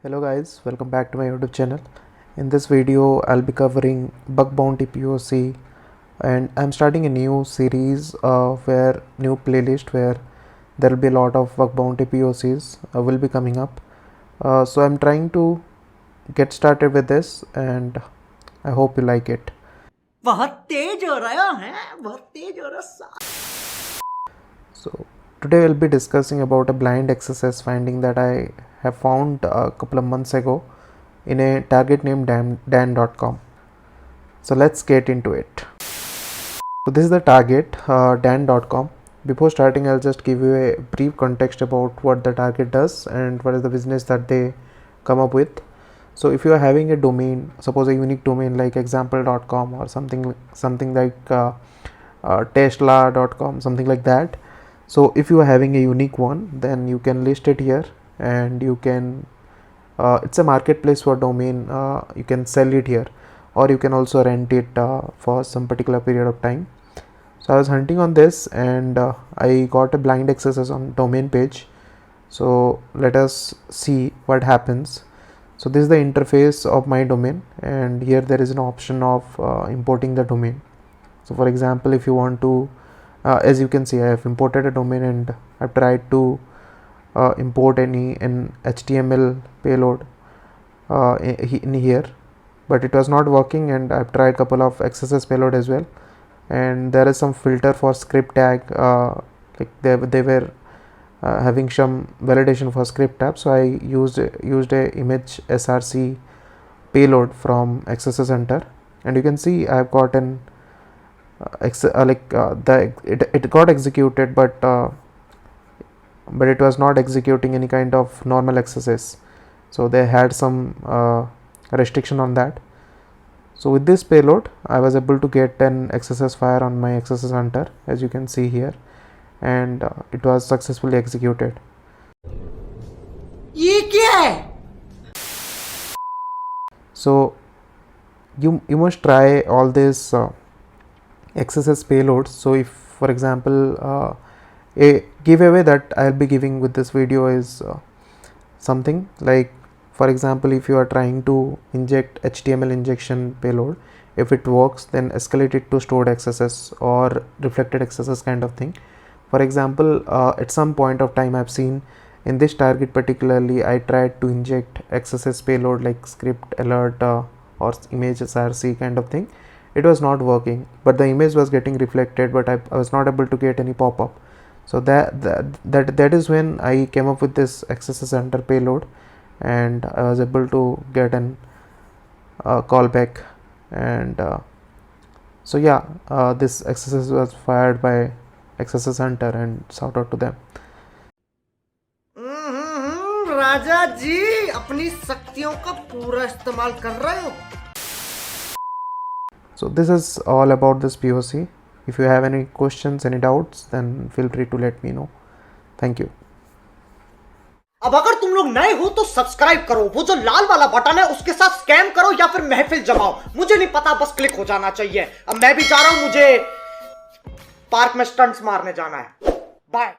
Hello guys, welcome back to my YouTube channel. In this video I'll be covering bug bounty POC, and I'm starting a new series where new playlist where there will be a lot of bug bounty POCs will be coming up. So I'm trying to get started with this and I hope you like it. So today we'll be discussing about a blind XSS finding that I have found a couple of months ago in a target named dan.com. So let's get into it. So this is the target, dan.com. Before starting, I'll just give you a brief context about what the target does and what is the business that they come up with. So if you are having a domain, suppose a unique domain like example.com or something like tesla.com, something like that. So if you are having a unique one, then you can list it here and you can it's a marketplace for domain. You can sell it here, or you can also rent it for some particular period of time. So I was hunting on this and I got a blind XSS on domain page. So let us see what happens. So this is the interface of my domain, and here there is an option of importing the domain. So for example, if you want to as you can see, I have imported a domain and I've tried to import an HTML payload in here, but it was not working, and I've tried a couple of XSS payload as well, and there is some filter for script tag, like they were having some validation for script tab, so I used a image src payload from XSS Hunter, and you can see I've got an it got executed, but it was not executing any kind of normal XSS, so they had some restriction on that. So with this payload I was able to get an XSS file on my XSS Hunter, as you can see here, and it was successfully executed. So you must try all this XSS payloads. So if for example a giveaway that I'll be giving with this video is something like, for example, if you are trying to inject HTML injection payload, if it works, then escalate it to stored XSS or reflected XSS kind of thing. For example, at some point of time I've seen in this target particularly, I tried to inject XSS payload like script alert or image src kind of thing. It was not working, but the image was getting reflected, but I was not able to get any pop-up. So that is when I came up with this XSS Hunter payload, and I was able to get an callback, and so yeah, this XSS was fired by XSS Hunter, and shout out to them. राजा जी अपनी शक्तियों का पूरा इस्तेमाल कर रहे हो. So this is all about this POC. If you have any questions, any doubts, then feel free to let me know. Thank you. अब अगर तुम लोग नए हो तो सब्सक्राइब करो, वो जो लाल वाला बटन है उसके साथ स्कैम करो या फिर महफिल जमाओ, मुझे नहीं पता, बस क्लिक हो जाना चाहिए. अब मैं भी जा रहा हूं, मुझे पार्क में स्टंट्स मारने जाना है. बाय.